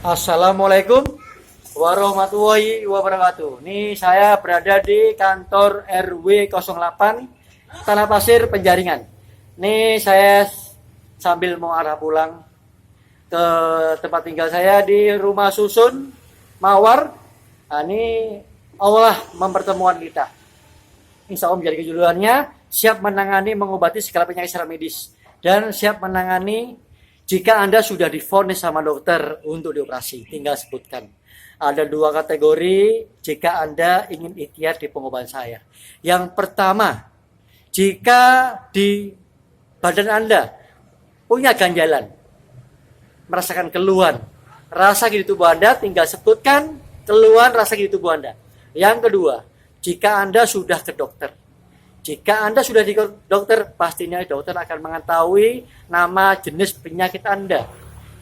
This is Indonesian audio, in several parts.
Assalamualaikum warahmatullahi wabarakatuh. Ini saya berada di kantor RW 08 Tanah Pasir Penjaringan. Ini saya sambil mau arah pulang ke tempat tinggal saya di rumah susun Mawar. Nah, ini Allah mempertemukan kita. Insya Allah menjadi kejujurannya, siap menangani mengobati segala penyakit secara medis dan siap menangani jika Anda sudah divonis sama dokter untuk dioperasi. Tinggal sebutkan. Ada 2 kategori jika Anda ingin ikhtiar di pengobatan saya. Yang pertama, jika di badan Anda punya ganjalan, merasakan keluhan, rasa di tubuh Anda, tinggal sebutkan keluhan rasa di tubuh Anda. Yang kedua, jika Anda sudah ke dokter. Jika Anda sudah di dokter, pastinya dokter akan mengetahui nama jenis penyakit Anda.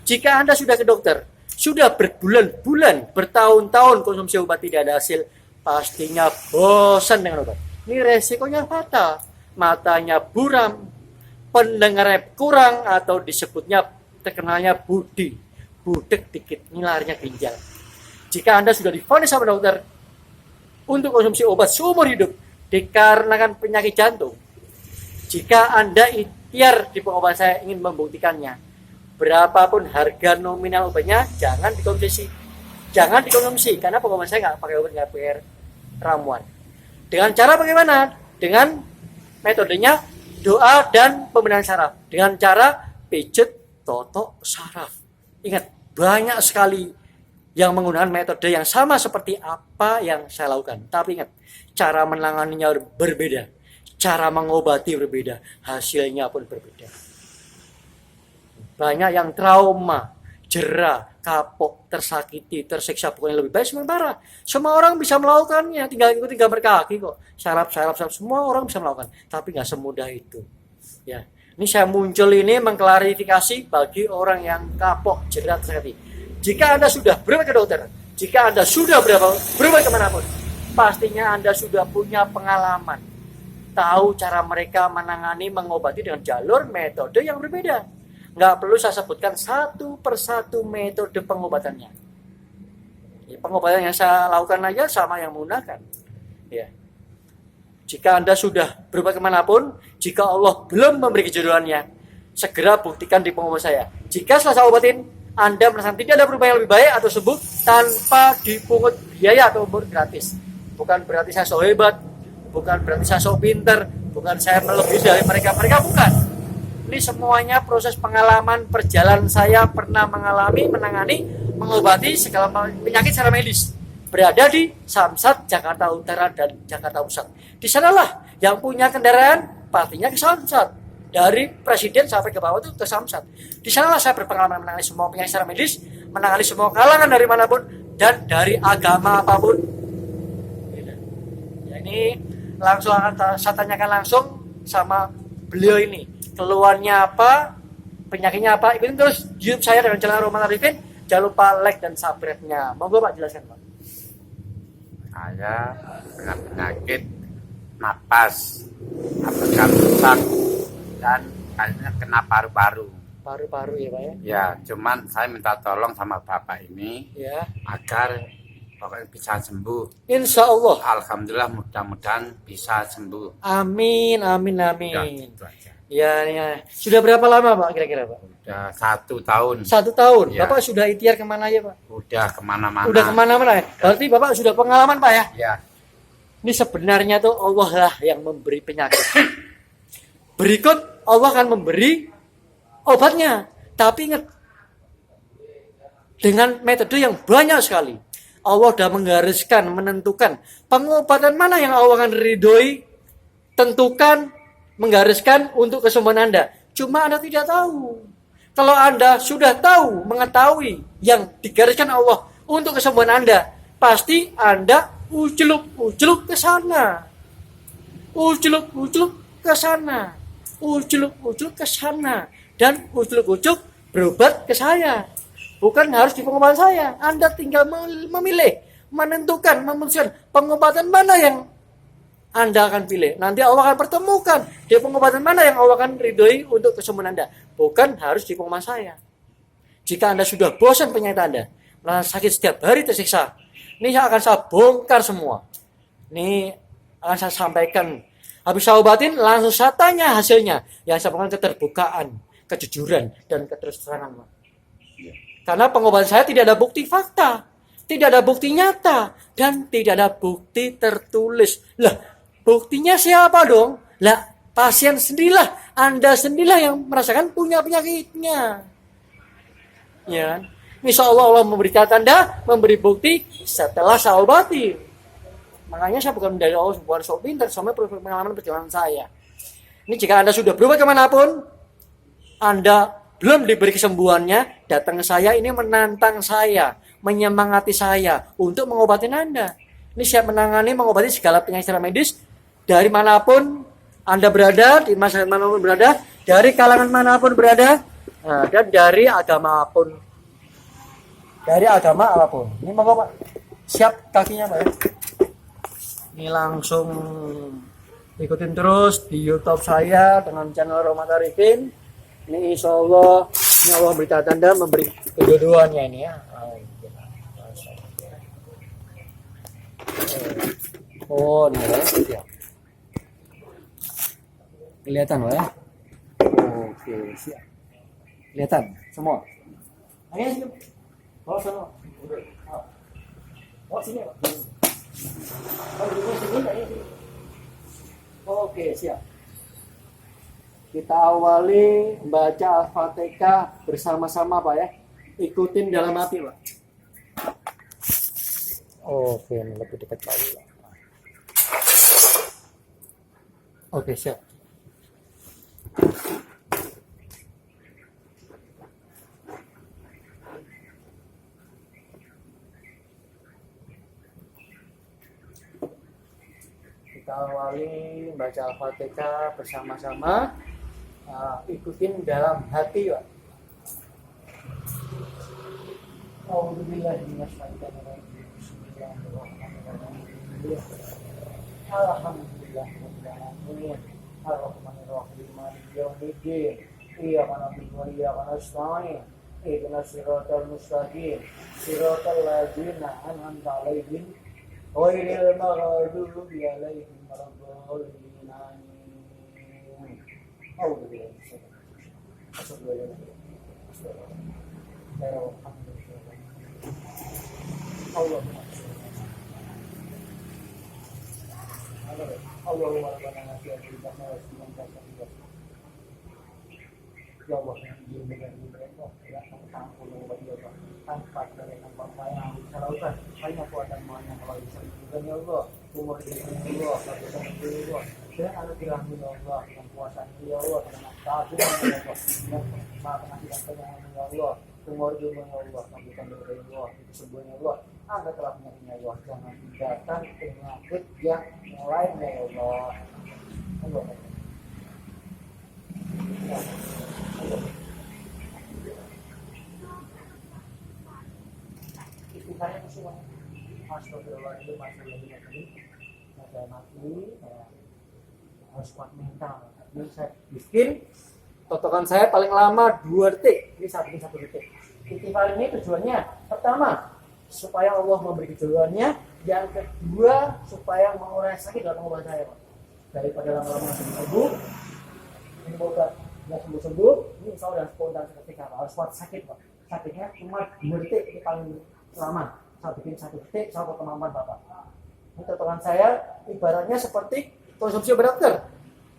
Jika Anda sudah ke dokter, sudah berbulan-bulan, bertahun-tahun konsumsi obat tidak ada hasil, pastinya bosan dengan obat. Ini resikonya fatal. Matanya buram, pendengarannya kurang, atau disebutnya terkenalnya budek dikit, ini larinya ginjal. Jika Anda sudah divonis sama dokter untuk konsumsi obat seumur hidup dikarenakan penyakit jantung, jika Anda ikhtiar di pengobatan saya ingin membuktikannya, berapapun harga nominal obatnya, jangan dikonsumsi. Jangan dikonsumsi, karena pengobatan saya nggak pakai obat, nggak pakai ramuan. Dengan cara bagaimana? Dengan metodenya doa dan pembenahan saraf. Dengan cara pijet, totok, saraf. Ingat, banyak sekali yang menggunakan metode yang sama seperti apa yang saya lakukan. Tapi ingat, cara menanganinya berbeda, cara mengobati berbeda, hasilnya pun berbeda. Banyak yang trauma, jera, kapok, tersakiti, tersiksa, pokoknya lebih baik sementara. Semua orang bisa melakukannya, tinggal ikuti gambar kaki kok. Saraf, semua orang bisa melakukan. Tapi nggak semudah itu. Ya, ini saya muncul ini mengklarifikasi bagi orang yang kapok, jera, tersakiti. Jika Anda sudah berobat ke dokter, jika Anda sudah berobat kemanapun, pastinya Anda sudah punya pengalaman. Tahu cara mereka menangani, mengobati dengan jalur metode yang berbeda. Nggak perlu saya sebutkan satu persatu metode pengobatannya. Ya, pengobatan yang saya lakukan aja sama yang menggunakan. Ya. Jika Anda sudah berobat kemanapun, jika Allah belum memberi kejodohannya, segera buktikan di pengobatan saya. Jika setelah saya obatin, Anda merasakan tidak ada perubahan yang lebih baik atau sembuh tanpa dipungut biaya atau gratis. Bukan berarti saya so hebat, bukan berarti saya so pinter, bukan saya melebihi dari mereka bukan. Ini semuanya proses pengalaman perjalanan saya pernah menangani, mengobati segala penyakit secara medis. Berada di Samsat, Jakarta Utara dan Jakarta Pusat. Di sanalah yang punya kendaraan pastinya ke Samsat. Dari presiden sampai ke bawah itu ke Samsat. Di sanalah saya berpengalaman menangani semua penyakit secara medis, menangani semua kalangan dari manapun dan dari agama apapun. Ya, ini langsung akan saya tanyakan langsung sama beliau ini. Keluhannya apa, penyakitnya apa. Ikutin terus YouTube saya dengan channel Roman Arifin. Jangan lupa like dan subscribe-nya. Monggo Pak, jelaskan Pak. Saya kena penyakit napas, apakah rusak, dan kayaknya kena paru-paru. Paru-paru ya Pak ya? Ya, cuman saya minta tolong sama Bapak ini Ya. agar pokoknya bisa sembuh. Insya Allah. Alhamdulillah, mudah-mudahan bisa sembuh. Amin. Ya, itu aja. Ya. Sudah berapa lama Pak kira-kira Pak? Udah 1 tahun. 1 tahun. Ya. Bapak sudah ikhtiar kemana aja Pak? Udah kemana-mana. Udah kemana-mana ya? Berarti Bapak sudah pengalaman Pak ya? Ya. Ini sebenarnya tuh Allah lah yang memberi penyakit. Berikut Allah akan memberi obatnya. Tapi ingat, dengan metode yang banyak sekali. Allah sudah menggariskan, menentukan pengobatan mana yang Allah akan ridhoi, tentukan, menggariskan untuk kesembuhan Anda. Cuma Anda tidak tahu. Kalau Anda sudah tahu, mengetahui yang digariskan Allah untuk kesembuhan Anda, pasti Anda ujeluk ke sana. Ujeluk ke sana. Ujeluk ke sana. Dan ujeluk berobat ke saya. Bukan harus di pengobatan saya. Anda tinggal memilih, menentukan, memutuskan pengobatan mana yang Anda akan pilih. Nanti Allah akan pertemukan di pengobatan mana yang Allah akan ridhoi untuk kesembuhan Anda. Bukan harus di pengobatan saya. Jika Anda sudah bosan penyakit Anda, merasa sakit setiap hari tersiksa. Ini yang akan saya bongkar semua. Ini akan saya sampaikan. Habis saya obatin, langsung saya tanya hasilnya. Yang saya berikan keterbukaan, kejujuran, dan keterus terangan. Karena pengobatan saya tidak ada bukti fakta, tidak ada bukti nyata, dan tidak ada bukti tertulis. Lah, buktinya siapa dong? Lah, pasien sendirilah, Anda sendirilah yang merasakan punya penyakitnya. Ya, insya Allah memberi tanda, memberi bukti setelah saya obati. Makanya saya bukan dari Allah, bukan sok pintar, sama pengalaman perjalanan saya. Ini jika Anda sudah berubah kemanapun, Anda belum diberi kesembuhannya, datang ke saya, ini menantang saya, menyemangati saya untuk mengobati Anda. Ini siap menangani, mengobati segala penyakit secara medis, dari manapun Anda berada, di masyarakat manapun berada, dari kalangan manapun berada, dan dari agama apapun. Dari agama apapun. Ini mau Pak, siap kakinya Pak ya. Ini langsung ikutin terus di YouTube saya dengan channel Rahmat Arifin. Ini insya Allah beri tanda, memberi kejodohannya ini ya. Oh, ini ya. Kelihatan ya? Oke, siap. Kelihatan semua. Ayo sini. Oh, semua. Oh, sini Pak. Oke, siap. Kita awali baca Al-Fatihah bersama-sama Pak ya. Ikutin dalam hati Pak. Oke, lebih dekat Pak. Oke, siap. Kita awali baca Al-Fatihah bersama-sama. Ikutin dalam hati Pak. Alhamdulillahirrahmanirrahim. Ar-Rahmanirrahim. Maliki yaumiddin. Iyyaka na'budu wa iyyaka nasta'in. Ihdinas siratal mustaqim. Siratal ladzina an'amta 'alaihim ghairil maghdubi 'alaihim waladdallin. Allahumma rabbana nasiya billahi wa sallallahu ya Allah yang dengan mereka tidak tampil Allah tanpa dari nama yang disalahkan banyak kuatan mana kalau bisa juga ya Allah umur ini Allah bisa Allah dan anugerah Allah yang kuasa ya Allah dengan taat ya Allah yang maha pengasih dan penyayang ya Allah umur juga ya Allah yang bisa dari Allah itu semuanya Allah Anda telah menyerahnya Allah jangan datang penyakit yang lainnya ya Allah Allah Istilahnya semua Astagfirullahaladzim Masalah mati harus kuat mental. Ini saya bikin totokan saya paling lama 2 detik. Ini 1 detik. Istighfar ini tujuannya pertama supaya Allah memberi kejodohannya, yang kedua supaya mengurangi sakit dalam pengobatan saya Pak. Daripada lama-lama sembuh ini obat nggak sembuh ini insya Allah spontan seketika Pak. Harus kuat sakit Pak. Sakitnya cuma 2 detik ini paling lama. Saya bikin 1 detik saya kemampuan Bapak. Ini totokan saya ibaratnya seperti konsumsi obat dokter.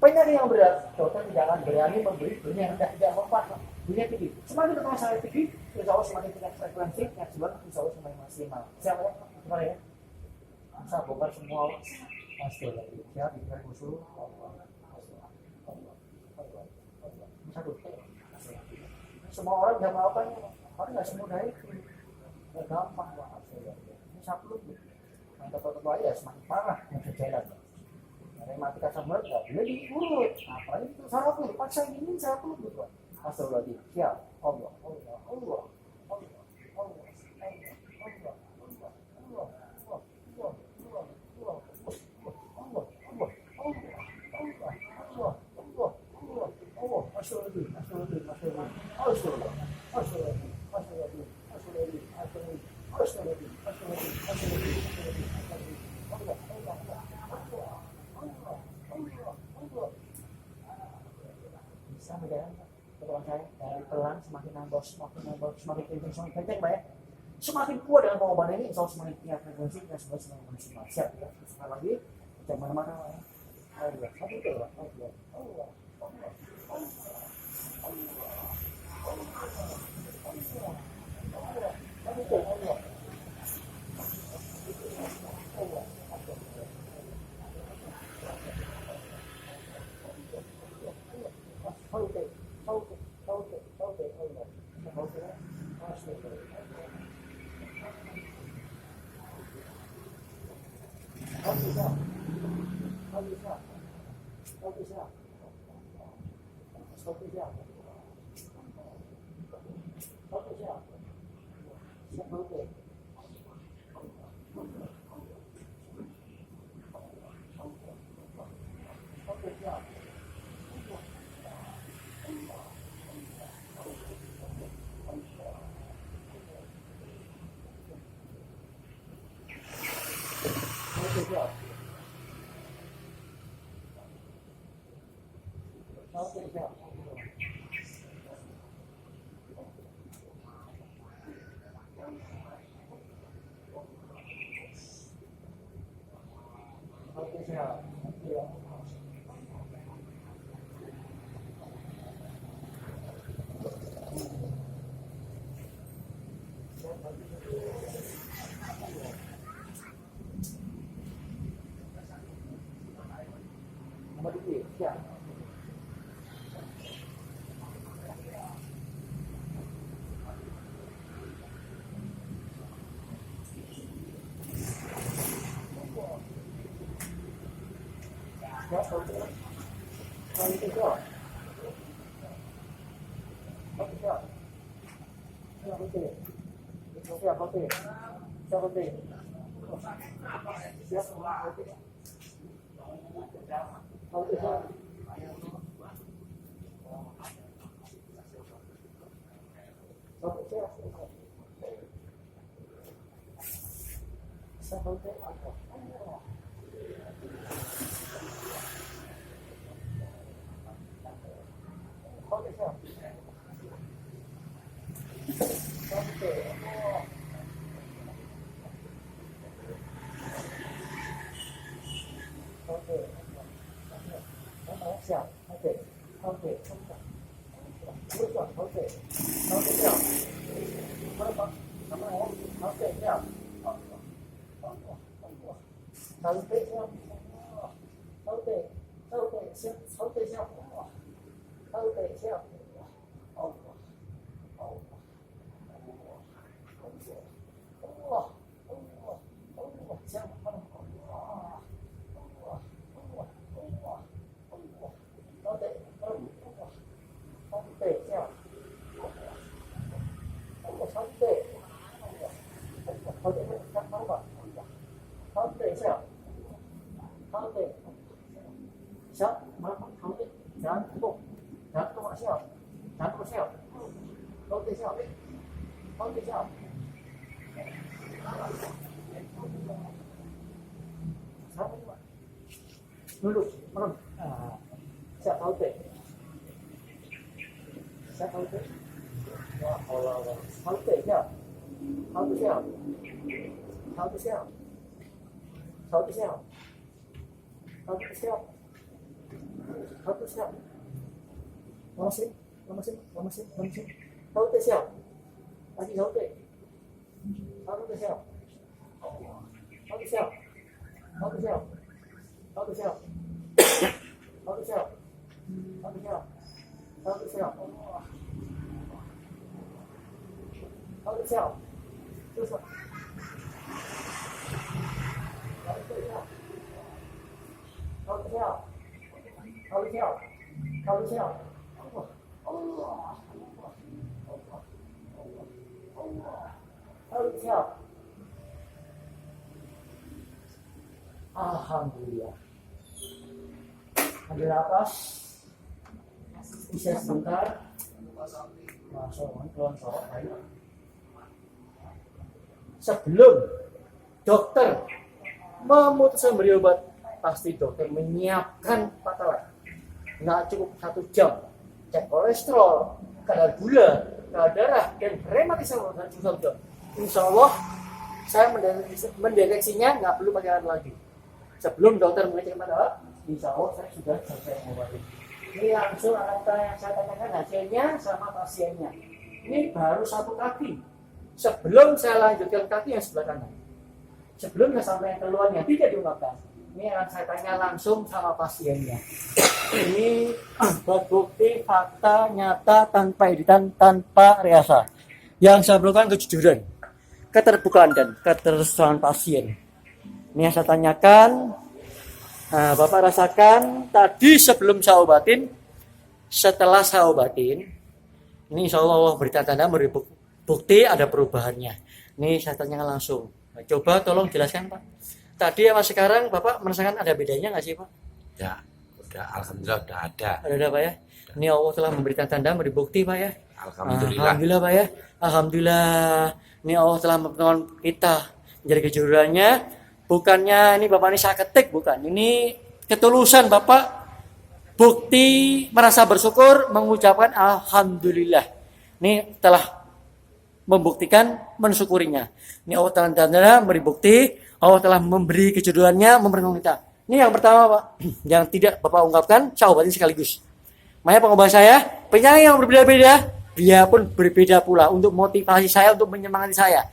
Penyakit yang berat, dokter tidak akan berani memberi dunia yang tidak mempan, dunia tinggi. Semakin totokan saya tinggi, insya Allah semakin tingkat frekuensi, yang sebelah insya Allah semakin maksimal. Siapa ya? Gimana ya? Bisa bongkar semua masalah. Siap, diberi musuh. Satu. Semua orang bisa melakukannya, orang nggak semudah itu. Nggak gampang banget. Ini satu. Yang total ya semakin parah yang berjalan. Dari mati kasar berat nggak boleh diurut. Apalagi itu sarap nih, paksa ini sarap lu gitu. Astagfirullahaladzim. Siap. Allah. Bisa bedakan ketukan saya dari pelan semakin nambah, semakin kencang, semakin kencang, Mbak ya. Semakin kuat dengan pengobatan ini, insya Allah semakin tingkat frekuensi dan semakin maksimal. Siap ya. Sekali lagi, jangan mana-mana Mbak ya. Ayo, satu itu Mbak. Duduk, merem. Siap, halte. Siap, halte. Ya Allah. Halte, siap. Halte, siap. Halte, siap. Halte, siap. Halte, siap. Halte, siap. Lamasin. Halte, siap. Lagi halte. Halte, siap. Halte, siap. Halte, siap. Halte, siap. Halte, siap. Halte, siap. Halte, siap. Halte, siap. Terus, Pak. Halte, siap. Halte, siap. Halte, siap. Halte, siap. Allah. Halte, siap. Alhamdulillah. Ambil nafas. Bisa sebentar. Masuk, keluar sorok. sebelum dokter memutuskan beri obat, pasti dokter menyiapkan Pak Talat. Nggak cukup 1 jam, cek kolesterol, kadar gula, kadar darah, dan rematisme dan juga. Insya Allah saya mendeteksinya nggak perlu pakai alat lagi. Sebelum dokter mengecek Pak Talat, insya Allah saya sudah selesai mengobati. Ini langsung akan yang saya tanyakan hasilnya sama pasiennya. Ini baru 1 kaki. Sebelum saya lanjutkan kaki yang sebelah kanan. Sebelumnya sampai yang keluarnya tidak diungkapkan. Ini akan saya tanya langsung sama pasiennya. Ini bukti fakta nyata tanpa editan, tanpa rekayasa. Yang saya perlukan kejujuran, keterbukaan dan keterusan pasien. Ini yang saya tanyakan. Nah, Bapak rasakan tadi sebelum saya obatin, setelah saya obatin, ini insya Allah beri tanda beri bukti ada perubahannya. Ini saya tanyakan langsung. Nah, coba tolong jelaskan Pak. Tadi sama sekarang Bapak merasakan ada bedanya nggak sih Pak? Ya, udah alhamdulillah udah ada. Ada Pak ya. Ini Allah telah memberikan tanda, beri bukti Pak ya. Alhamdulillah. Alhamdulillah Pak ya. Alhamdulillah. Ini Allah telah mempertemukan kita menjadi kejujurannya. Bukannya ini Bapak ini saya ketik, bukan. Ini ketulusan Bapak. Bukti merasa bersyukur, mengucapkan alhamdulillah. Ini telah membuktikan mensyukurinya. Ini Allah telah memberi bukti. Allah telah memberi kejujurannya, mempertemukan kita. Ini yang pertama Pak, yang tidak Bapak ungkapkan, saya obatin sekaligus. Makanya pengobatan saya, penyakit yang berbeda-beda, dia pun berbeda pula untuk motivasi saya, untuk menyemangati saya.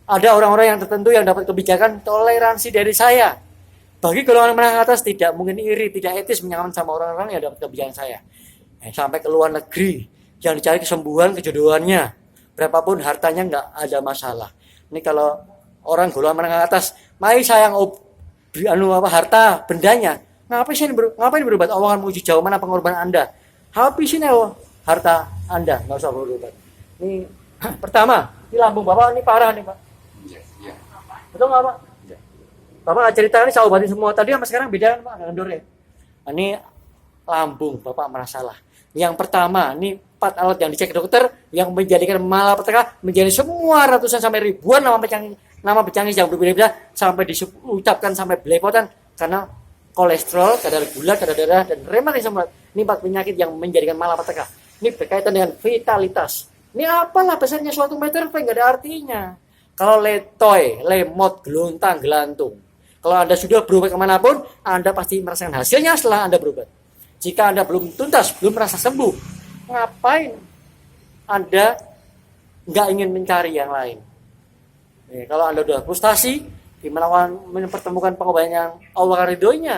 Ada orang-orang yang tertentu yang dapat kebijakan toleransi dari saya. Bagi golongan menengah atas tidak mungkin iri, tidak etis menyamakan sama orang-orang yang dapat kebijakan saya. Sampai ke luar negeri, yang dicari kesembuhan, kejodohannya. Berapapun hartanya nggak ada masalah. Ini kalau orang golongan menengah atas, mari sayang harta bendanya. Ngapain berobat? Allah akan menguji jauh mana pengorbanan Anda. Habisin harta Anda, nggak usah berobat. Ini pertama, ini lambung Bapak ini parah nih Pak. Iya. Betul nggak Pak? Ya. Bapak cerita ini saya obatin semua tadi sama sekarang beda kan Pak, ngendornya. Ini lambung Bapak masalah. Yang pertama, ini 4 alat yang dicek dokter yang menjadikan malapetaka menjadi semua ratusan sampai ribuan nama pecangis yang berbeda-beda sampai diucapkan sampai belepotan karena kolesterol, kadar gula, kadar darah dan rematisme. Ini 4 penyakit yang menjadikan malapetaka. Ini berkaitan dengan vitalitas. Ini apalah besarnya suatu meter nggak ada artinya. Kalau letoy, lemot, gelontang, gelantung. Kalau Anda sudah berobat kemanapun, Anda pasti merasakan hasilnya setelah Anda berobat. Jika Anda belum tuntas, belum merasa sembuh, ngapain Anda nggak ingin mencari yang lain? Kalau Anda sudah frustasi, gimana mempertemukan pengobatan yang Allah ridhoinya?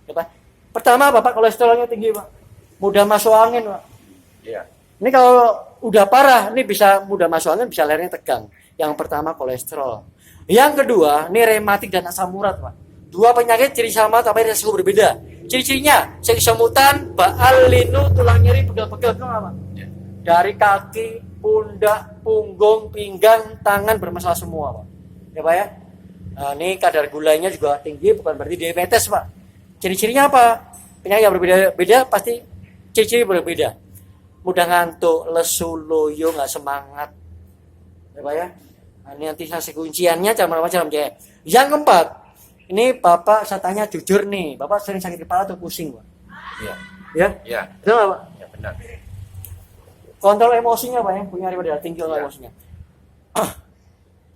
Ya, Pak. Pertama, Bapak kolesterolnya tinggi, Pak. Mudah masuk angin, Pak. Iya. Ini kalau udah parah, ini bisa mudah masuk angin, bisa lehernya tegang. Yang pertama kolesterol. Yang kedua, ini rematik dan asam urat, Pak. 2 penyakit ciri sama tapi resiko berbeda. Ciri-cirinya, kesemutan, baal, linu, tulang nyeri, pegel-pegel, itu apa? Ya. Dari kaki, pundak, punggung, pinggang, tangan bermasalah semua, Pak. Ya, Pak ya. Nah, ini kadar gulanya juga tinggi, bukan berarti diabetes, Pak. Ciri-cirinya apa? Penyakit yang berbeda-beda pasti ciri-ciri berbeda. Mudah ngantuk, lesu, loyo, nggak semangat. Ya, Pak ya. Nah, ini nanti saya kunciannya macam-macam ya. Yang keempat, ini Bapak saya tanya jujur nih, Bapak sering sakit kepala atau pusing, Pak? Iya. Ya? Iya. Betul nggak, Pak? Ya benar. Kontrol emosinya, Pak, yang punya riwayat tinggi kontrol Ya. emosinya.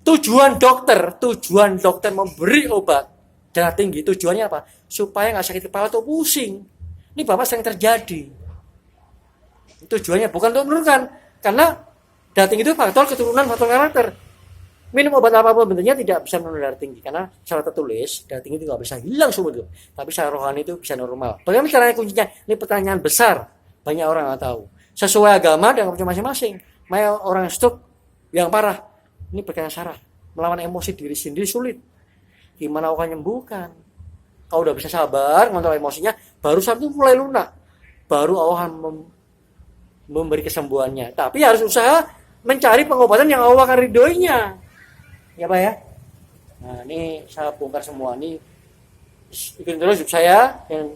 Tujuan dokter memberi obat darah tinggi, tujuannya apa? Supaya nggak sakit kepala atau pusing. Ini Bapak sering terjadi. Tujuannya bukan untuk menurunkan, karena darah tinggi itu faktor keturunan, faktor karakter. Minum obat apapun bentuknya tidak bisa menurunkan darah tinggi, karena secara tertulis darah tinggi itu nggak bisa hilang seumur hidup, tapi secara rohani itu bisa normal. Bagaimana caranya kuncinya? Ini pertanyaan besar, banyak orang nggak tahu. Sesuai agama dan kepercayaan masing-masing. Banyak orang stroke yang parah, ini berkaitan saraf, melawan emosi diri sendiri sulit. Gimana akan menyembuhkan? Kalau udah bisa sabar, ngontrol emosinya, baru satu mulai lunak, baru Allah akan memberi kesembuhannya. Tapi harus usaha mencari pengobatan yang Allah akan ridhoinya. Ya Pak ya. Nah ini saya bongkar semua. Ini ikutin terus hidup saya dan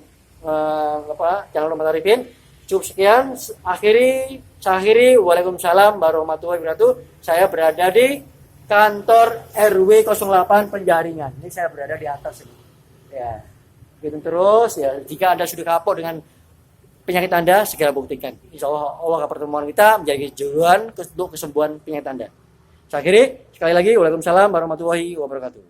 jangan lupa tarifin. Cukup sekian. Saya akhiri. Waalaikumsalam warahmatullahi wabarakatuh. Saya berada di kantor RW 08 Penjaringan. Ini saya berada di atas ini. Ya. Begitu terus ya, jika Anda sudah kapok dengan penyakit Anda, segera buktikan. Insya Allah pertemuan kita menjadi kejuruan untuk kesembuhan penyakit Anda. Saya akhiri, sekali lagi, Waalaikumsalam warahmatullahi wabarakatuh.